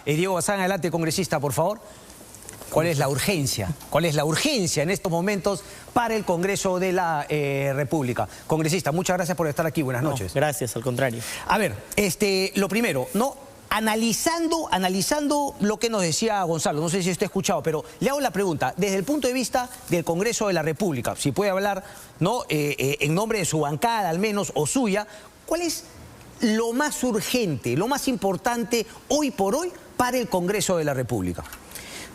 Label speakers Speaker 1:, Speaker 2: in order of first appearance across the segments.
Speaker 1: Diego Bazán, adelante, congresista, por favor. ¿Cuál es la urgencia? ¿Cuál es la urgencia en estos momentos para el Congreso de la República? Congresista, muchas gracias por estar aquí. Buenas noches.
Speaker 2: Gracias, al contrario.
Speaker 1: A ver, lo primero, analizando lo que nos decía Gonzalo, no sé si usted ha escuchado, pero le hago la pregunta, desde el punto de vista del Congreso de la República, si puede hablar en nombre de su bancada al menos, o suya, ¿cuál es lo más urgente, lo más importante hoy por hoy para el Congreso de la República?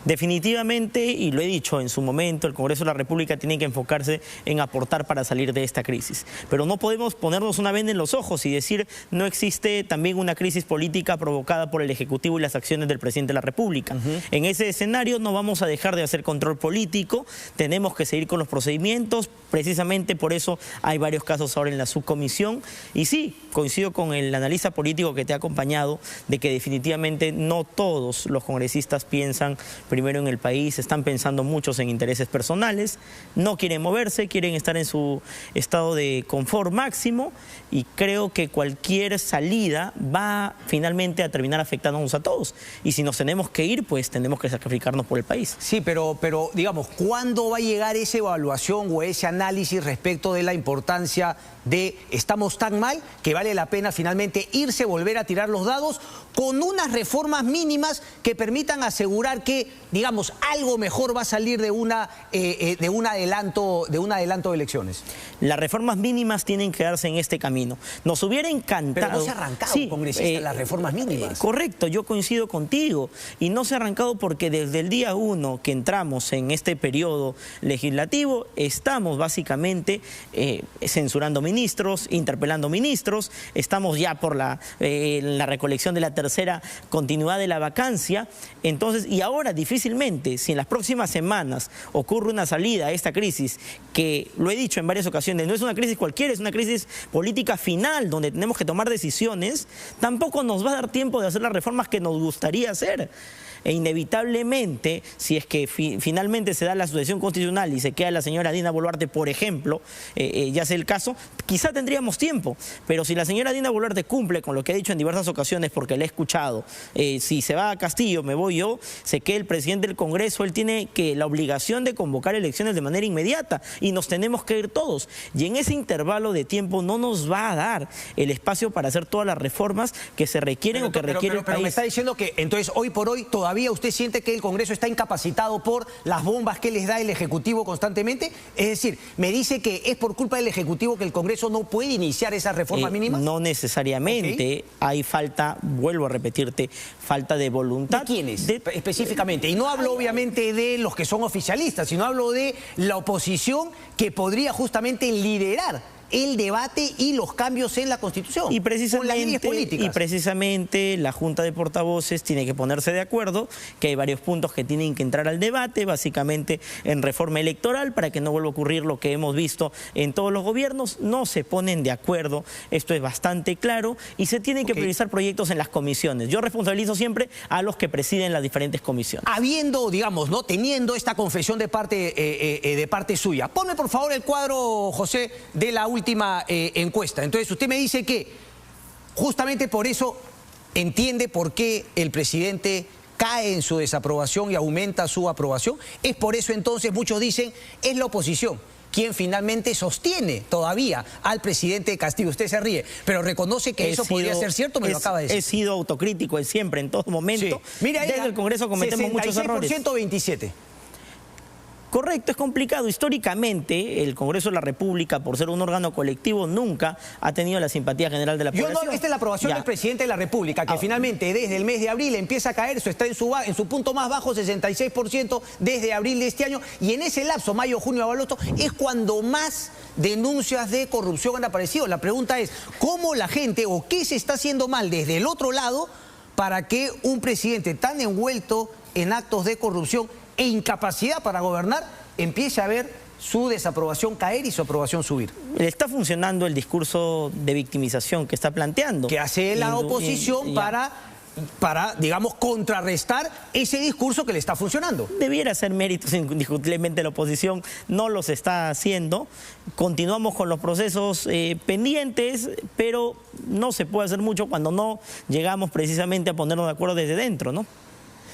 Speaker 2: Definitivamente, y lo he dicho en su momento, el Congreso de la República tiene que enfocarse en aportar para salir de esta crisis. Pero no podemos ponernos una venda en los ojos y decir no existe también una crisis política provocada por el Ejecutivo y las acciones del Presidente de la República. En ese escenario no vamos a dejar de hacer control político, tenemos que seguir con los procedimientos, precisamente por eso hay varios casos ahora en la subcomisión. Y sí, coincido con el analista político que te ha acompañado de que definitivamente no todos los congresistas piensan primero en el país, están pensando muchos en intereses personales, no quieren moverse, quieren estar en su estado de confort máximo y creo que cualquier salida va finalmente a terminar afectándonos a todos. Y si nos tenemos que ir, pues tenemos que sacrificarnos por el país.
Speaker 1: Sí, pero digamos, ¿cuándo va a llegar esa evaluación o ese análisis respecto de la importancia de estamos tan mal que vale la pena finalmente irse, volver a tirar los dados con unas reformas mínimas que permitan asegurar que, digamos, algo mejor va a salir de un adelanto de elecciones?
Speaker 2: Las reformas mínimas tienen que darse en este camino. Nos hubiera encantado...
Speaker 1: Pero no se ha arrancado, sí, congresista, las reformas mínimas.
Speaker 2: Correcto, yo coincido contigo. Y no se ha arrancado porque desde el día 1 que entramos en este periodo legislativo, estamos básicamente censurando ministros, interpelando ministros, estamos ya por la recolección de la tercera continuidad de la vacancia. Entonces, y ahora difícilmente, si en las próximas semanas ocurre una salida a esta crisis, que lo he dicho en varias ocasiones, no es una crisis cualquiera, es una crisis política final, donde tenemos que tomar decisiones, tampoco nos va a dar tiempo de hacer las reformas que nos gustaría hacer. E inevitablemente, si es que finalmente se da la sucesión constitucional y se queda la señora Dina Boluarte, por ejemplo, ya sea el caso, quizá tendríamos tiempo. Pero si la señora Dina Boluarte cumple con lo que ha dicho en diversas ocasiones, porque le he escuchado, si se va a Castillo, me voy yo, sé que el presidente del Congreso, él tiene la obligación de convocar elecciones de manera inmediata y nos tenemos que ir todos. Y en ese intervalo de tiempo no nos va a dar el espacio para hacer todas las reformas que se requieren o que requiere el país.
Speaker 1: Pero me está diciendo que entonces hoy por hoy todavía usted siente que el Congreso está incapacitado por las bombas que les da el Ejecutivo constantemente. Es decir, me dice que es por culpa del Ejecutivo que el Congreso no puede iniciar esas reformas mínimas.
Speaker 2: No necesariamente. Hay falta, vuelvo a repetirte, falta de voluntad.
Speaker 1: ¿De quiénes específicamente? Y no hablo obviamente de los que son oficialistas, sino hablo de la oposición que podría justamente liderar el debate y los cambios en la Constitución,
Speaker 2: y precisamente,
Speaker 1: con las leyes políticas.
Speaker 2: Y precisamente la Junta de Portavoces tiene que ponerse de acuerdo, que hay varios puntos que tienen que entrar al debate, básicamente en reforma electoral, para que no vuelva a ocurrir lo que hemos visto en todos los gobiernos. No se ponen de acuerdo, esto es bastante claro, y se tienen que priorizar proyectos en las comisiones. Yo responsabilizo siempre a los que presiden las diferentes comisiones.
Speaker 1: Habiendo, digamos, teniendo esta confesión de parte suya, ponme por favor el cuadro, José, de la última encuesta. Entonces usted me dice que justamente por eso entiende por qué el presidente cae en su desaprobación y aumenta su aprobación. Es por eso entonces muchos dicen es la oposición quien finalmente sostiene todavía al presidente Castillo. Usted se ríe, pero reconoce que eso podría ser cierto, me lo acaba de decir.
Speaker 2: He sido autocrítico siempre, en todo momento.
Speaker 1: Sí. Mira,
Speaker 2: desde el Congreso cometemos muchos errores.
Speaker 1: 26%
Speaker 2: Correcto, es complicado. Históricamente, el Congreso de la República, por ser un órgano colectivo, nunca ha tenido la simpatía general de la población.
Speaker 1: Esta es la aprobación del presidente de la República, que finalmente desde el mes de abril empieza a caer, eso está en su punto más bajo, 66% desde abril de este año, y en ese lapso, mayo, junio, agosto, es cuando más denuncias de corrupción han aparecido. La pregunta es, ¿cómo la gente o qué se está haciendo mal desde el otro lado para que un presidente tan envuelto en actos de corrupción e incapacidad para gobernar empiece a ver su desaprobación caer y su aprobación subir?
Speaker 2: Le está funcionando el discurso de victimización que está planteando.
Speaker 1: Que hace la oposición para para, digamos, contrarrestar ese discurso que le está funcionando.
Speaker 2: Debiera ser méritos indiscutiblemente la oposición, no los está haciendo. Continuamos con los procesos pendientes, pero no se puede hacer mucho cuando no llegamos precisamente a ponernos de acuerdo desde dentro, ¿no?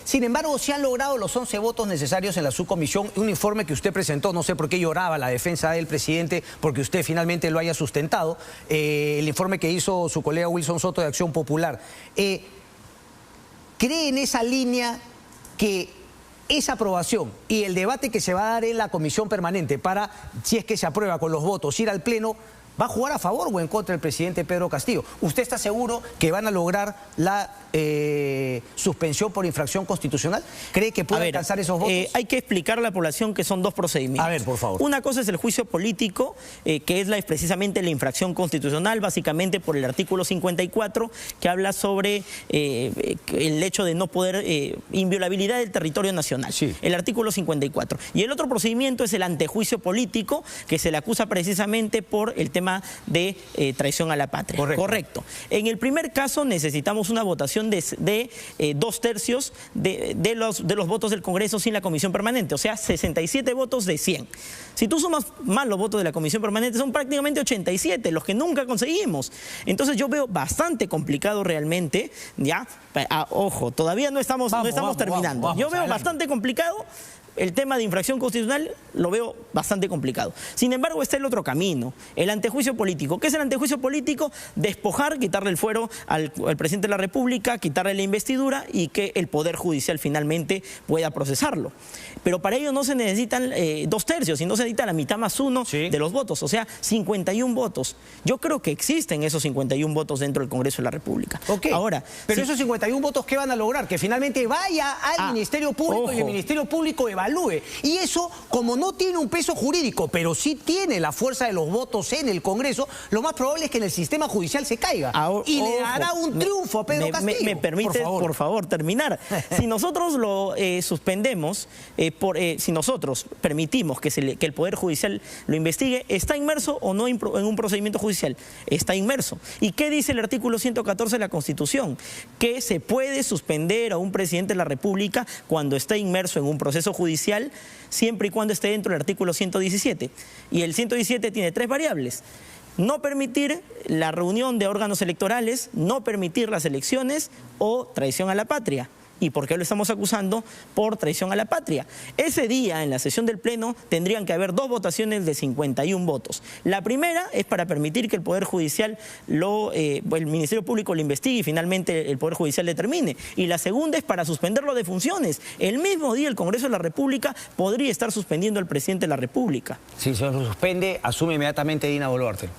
Speaker 1: Sin embargo, se han logrado los 11 votos necesarios en la subcomisión, un informe que usted presentó, no sé por qué lloraba la defensa del presidente, porque usted finalmente lo haya sustentado, el informe que hizo su colega Wilson Soto de Acción Popular. ¿Cree en esa línea que esa aprobación y el debate que se va a dar en la comisión permanente para, si es que se aprueba con los votos, ir al pleno, va a jugar a favor o en contra del presidente Pedro Castillo? ¿Usted está seguro que van a lograr la suspensión por infracción constitucional? ¿Cree que puede alcanzar esos votos?
Speaker 2: Hay que explicar a la población que son dos procedimientos.
Speaker 1: A ver, por favor.
Speaker 2: Una cosa es el juicio político, que es precisamente la infracción constitucional, básicamente por el artículo 54, que habla sobre el hecho de no poder, inviolabilidad del territorio nacional.
Speaker 1: Sí.
Speaker 2: El artículo 54. Y el otro procedimiento es el antejuicio político, que se le acusa precisamente por el tema de traición a la patria. Correcto. En el primer caso necesitamos una votación de 2/3 de los votos del Congreso sin la comisión permanente, o sea, 67 votos de 100. Si tú sumas más los votos de la comisión permanente, son prácticamente 87, los que nunca conseguimos. Entonces yo veo bastante complicado realmente, ya, ojo, todavía no estamos terminando. Yo veo bastante complicado. El tema de infracción constitucional lo veo bastante complicado. Sin embargo, está el otro camino, el antejuicio político. ¿Qué es el antejuicio político? Despojar, quitarle el fuero al presidente de la República, quitarle la investidura y que el Poder Judicial finalmente pueda procesarlo. Pero para ello no se necesitan 2/3, sino se necesita la mitad más 1 de los votos, o sea, 51 votos. Yo creo que existen esos 51 votos dentro del Congreso de la República.
Speaker 1: Ahora, pero esos 51 votos, ¿qué van a lograr? Que finalmente vaya al Ministerio Público y el Ministerio Público evalúe. Y eso, como no tiene un peso jurídico, pero sí tiene la fuerza de los votos en el Congreso, lo más probable es que en el sistema judicial se caiga. Y le dará un triunfo a Pedro Castillo.
Speaker 2: ¿Me permite, por favor, terminar? Si nosotros lo suspendemos, si nosotros permitimos que el Poder Judicial lo investigue, ¿está inmerso o no en un procedimiento judicial? Está inmerso. ¿Y qué dice el artículo 114 de la Constitución? Que se puede suspender a un presidente de la República cuando esté inmerso en un proceso judicial, siempre y cuando esté dentro del artículo 117. Y el 117 tiene 3 variables. No permitir la reunión de órganos electorales, no permitir las elecciones o traición a la patria. ¿Y por qué lo estamos acusando? Por traición a la patria. Ese día, en la sesión del Pleno, tendrían que haber 2 votaciones de 51 votos. La primera es para permitir que el Poder Judicial, el Ministerio Público lo investigue y finalmente el Poder Judicial determine. Y la segunda es para suspenderlo de funciones. El mismo día el Congreso de la República podría estar suspendiendo al presidente de la República.
Speaker 1: Si se lo suspende, asume inmediatamente Dina Boluarte.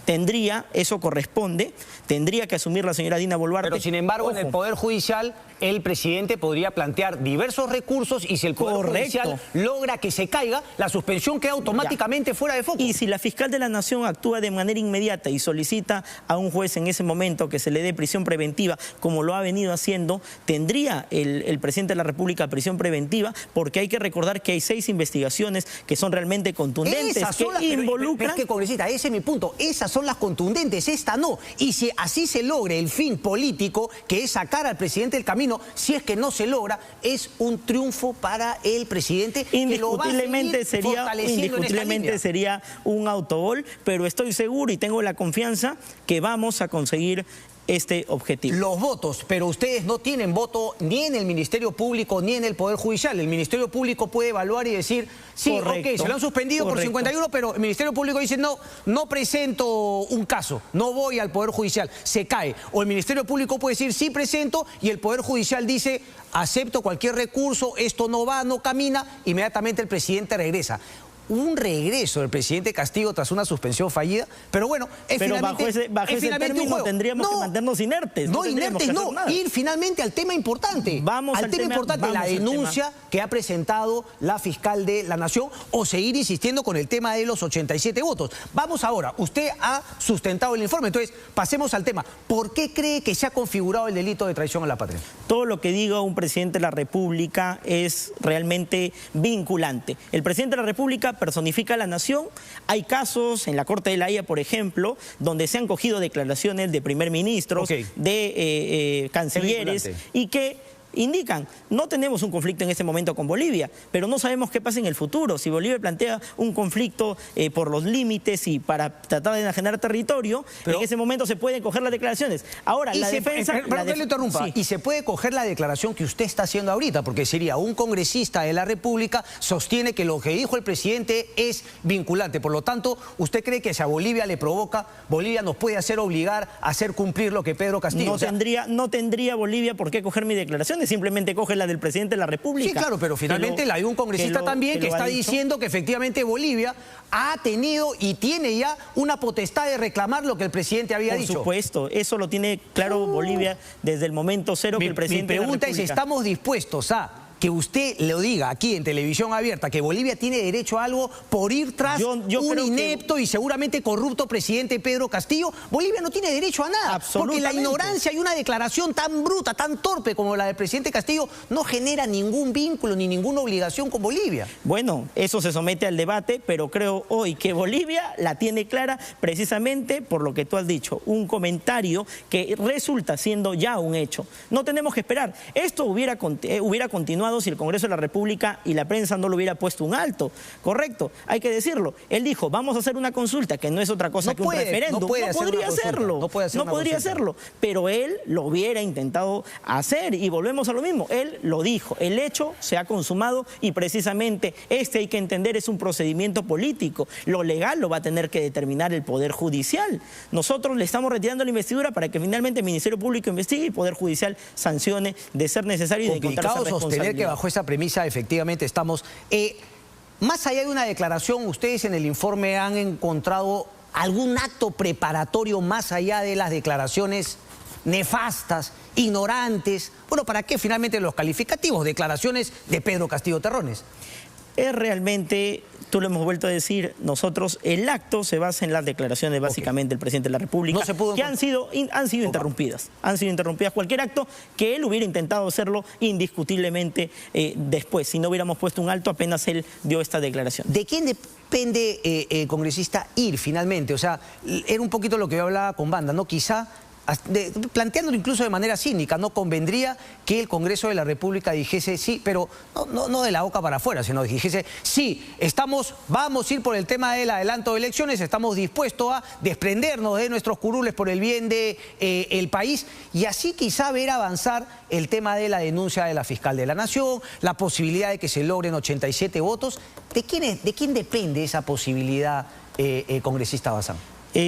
Speaker 2: Eso corresponde, tendría que asumir la señora Dina Boluarte.
Speaker 1: Pero sin embargo, en el Poder Judicial, el presidente podría plantear diversos recursos y si el Poder Judicial logra que se caiga, la suspensión queda automáticamente fuera de foco.
Speaker 2: Y si la fiscal de la Nación actúa de manera inmediata y solicita a un juez en ese momento que se le dé prisión preventiva, como lo ha venido haciendo, tendría el presidente de la República prisión preventiva, porque hay que recordar que hay 6 investigaciones que son realmente contundentes, involucran...
Speaker 1: Es que, congresista, ese es mi punto. Esas son las contundentes, esta no. Y si así se logre el fin político, que es sacar al presidente del camino, si es que no se logra, es un triunfo para el presidente.
Speaker 2: Indiscutiblemente sería un autogol, pero estoy seguro y tengo la confianza que vamos a conseguir este objetivo.
Speaker 1: Los votos, pero ustedes no tienen voto ni en el Ministerio Público ni en el Poder Judicial. El Ministerio Público puede evaluar y decir, sí, se lo han suspendido por 51, pero el Ministerio Público dice, no presento un caso, no voy al Poder Judicial, se cae. O el Ministerio Público puede decir, sí presento, y el Poder Judicial dice, acepto cualquier recurso, esto no va, no camina, inmediatamente el presidente regresa. Un regreso del presidente Castillo tras una suspensión fallida, pero bueno,
Speaker 2: bajo ese término tendríamos que mantenernos inertes.
Speaker 1: No, ir finalmente al tema importante. Al tema importante, la denuncia que ha presentado la fiscal de la Nación, o seguir insistiendo con el tema de los 87 votos. Vamos ahora, usted ha sustentado el informe, entonces pasemos al tema. ¿Por qué cree que se ha configurado el delito de traición a la patria?
Speaker 2: Todo lo que diga un presidente de la República es realmente vinculante. El presidente de la República personifica a la nación. Hay casos en la Corte de la Haya, por ejemplo, donde se han cogido declaraciones de primer ministros, de cancilleres, y que indican, no tenemos un conflicto en este momento con Bolivia, pero no sabemos qué pasa en el futuro. Si Bolivia plantea un conflicto por los límites y para tratar de enajenar territorio, pero en ese momento se pueden coger las declaraciones. Ahora, la defensa...
Speaker 1: Perdón que le interrumpa. Y se puede coger la declaración que usted está haciendo ahorita, porque sería un congresista de la República sostiene que lo que dijo el presidente es vinculante. Por lo tanto, ¿usted cree que si a Bolivia le provoca, Bolivia nos puede hacer obligar a hacer cumplir lo que Pedro Castillo...
Speaker 2: No tendría Bolivia por qué coger mi declaración, simplemente coge la del presidente de la República.
Speaker 1: Sí, claro, pero finalmente hay un congresista también que está diciendo que efectivamente Bolivia ha tenido y tiene ya una potestad de reclamar lo que el presidente había dicho.
Speaker 2: Por supuesto, eso lo tiene claro Bolivia desde el momento cero que el presidente de la República...
Speaker 1: Mi pregunta es, ¿estamos dispuestos a que usted lo diga aquí en televisión abierta, que Bolivia tiene derecho a algo por ir tras un inepto y seguramente corrupto presidente Pedro Castillo? Bolivia no tiene derecho a nada, porque la ignorancia y una declaración tan bruta, tan torpe como la del presidente Castillo no genera ningún vínculo ni ninguna obligación con Bolivia.
Speaker 2: Bueno, eso se somete al debate, pero creo hoy que Bolivia la tiene clara precisamente por lo que tú has dicho, un comentario que resulta siendo ya un hecho. No tenemos que esperar. Esto hubiera continuado si el Congreso de la República y la prensa no le hubiera puesto un alto. Correcto, hay que decirlo. Él dijo, vamos a hacer una consulta, que no es otra cosa que un referéndum. No podría hacerlo, pero él lo hubiera intentado hacer y volvemos a lo mismo. Él lo dijo, el hecho se ha consumado y precisamente hay que entender, es un procedimiento político. Lo legal lo va a tener que determinar el Poder Judicial. Nosotros le estamos retirando la investidura para que finalmente el Ministerio Público investigue y el Poder Judicial sancione de ser necesario y de encontrar esa responsabilidad.
Speaker 1: Que bajo esa premisa efectivamente estamos... más allá de una declaración, ustedes en el informe han encontrado algún acto preparatorio más allá de las declaraciones nefastas, ignorantes. Bueno, ¿para qué finalmente los calificativos? Declaraciones de Pedro Castillo Terrones.
Speaker 2: Es realmente, tú lo hemos vuelto a decir, nosotros, el acto se basa en las declaraciones básicamente del presidente de la República, que han sido interrumpidas. Han sido interrumpidas. Cualquier acto que él hubiera intentado hacerlo indiscutiblemente después, si no hubiéramos puesto un alto apenas él dio esta declaración.
Speaker 1: ¿De quién depende, congresista, ir finalmente? O sea, era un poquito lo que yo hablaba con Banda, ¿no? Quizá... planteándolo incluso de manera cínica, no convendría que el Congreso de la República dijese sí, pero no de la boca para afuera, sino dijese sí, vamos a ir por el tema del adelanto de elecciones, estamos dispuestos a desprendernos de nuestros curules por el bien del país y así quizá ver avanzar el tema de la denuncia de la fiscal de la Nación, la posibilidad de que se logren 87 votos. ¿De quién depende esa posibilidad, congresista Bazán?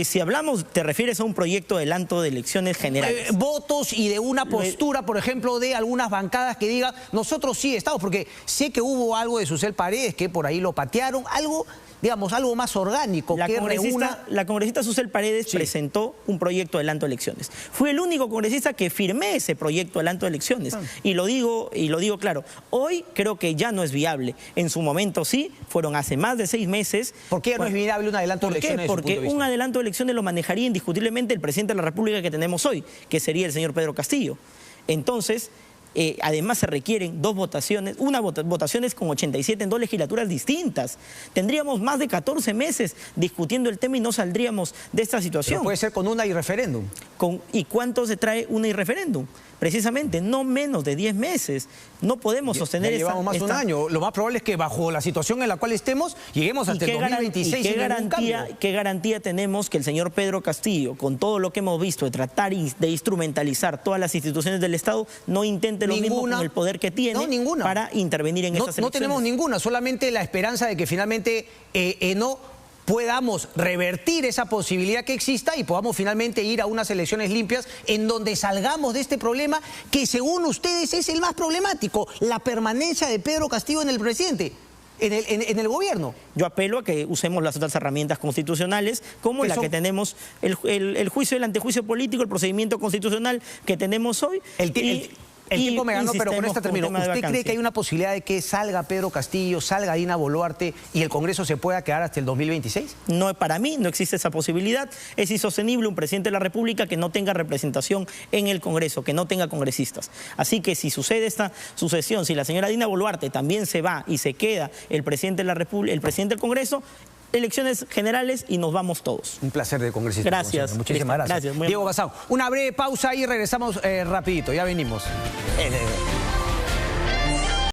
Speaker 2: Si hablamos, te refieres a un proyecto de adelanto de elecciones generales.
Speaker 1: Votos y de una postura, por ejemplo, de algunas bancadas que digan, nosotros sí estamos, porque sé que hubo algo de Susel Paredes, que por ahí lo patearon, algo, digamos, algo más orgánico.
Speaker 2: La congresista Susel Paredes presentó un proyecto de adelanto de elecciones. Fui el único congresista que firmé ese proyecto de adelanto de elecciones. Y lo digo claro, hoy creo que ya no es viable. En su momento sí, fueron hace más de 6 meses.
Speaker 1: ¿Por qué no es viable un adelanto de elecciones?
Speaker 2: Porque un adelanto de elecciones lo manejaría indiscutiblemente el presidente de la República que tenemos hoy, que sería el señor Pedro Castillo. Entonces, además se requieren votaciones con 87 en 2 legislaturas distintas. Tendríamos más de 14 meses discutiendo el tema y no saldríamos de esta situación.
Speaker 1: Pero puede ser con una y referéndum.
Speaker 2: ¿Y cuánto se trae una y referéndum? Precisamente, no menos de 10 meses. No podemos sostener esta...
Speaker 1: Llevamos más de un año. Lo más probable es que bajo la situación en la cual estemos, lleguemos hasta el 2026 sin ningún cambio.
Speaker 2: ¿Qué garantía tenemos que el señor Pedro Castillo, con todo lo que hemos visto de tratar de instrumentalizar todas las instituciones del Estado, no intente lo mismo con el poder que tiene para intervenir en estas elecciones?
Speaker 1: No tenemos ninguna, solamente la esperanza de que finalmente podamos revertir esa posibilidad que exista y podamos finalmente ir a unas elecciones limpias en donde salgamos de este problema que según ustedes es el más problemático, la permanencia de Pedro Castillo en el presidente. En el gobierno.
Speaker 2: Yo apelo a que usemos las otras herramientas constitucionales como la que tenemos, el juicio, el antejuicio político, el procedimiento constitucional que tenemos hoy.
Speaker 1: El tiempo me ganó, pero con
Speaker 2: insistemos
Speaker 1: esta
Speaker 2: con
Speaker 1: termino.
Speaker 2: tema de
Speaker 1: ¿Usted cree
Speaker 2: vacancia.
Speaker 1: que hay una posibilidad de que salga Pedro Castillo, salga Dina Boluarte y el Congreso se pueda quedar hasta el 2026?
Speaker 2: No, para mí no existe esa posibilidad. Es insostenible un presidente de la República que no tenga representación en el Congreso, que no tenga congresistas. Así que si sucede esta sucesión, si la señora Dina Boluarte también se va y se queda el presidente de la República, el presidente del Congreso, elecciones generales y nos vamos todos.
Speaker 1: Un placer de congresista.
Speaker 2: Gracias.
Speaker 1: Muchísimas gracias.
Speaker 2: Gracias.
Speaker 1: Diego Bazán, una breve pausa y regresamos rapidito, ya venimos.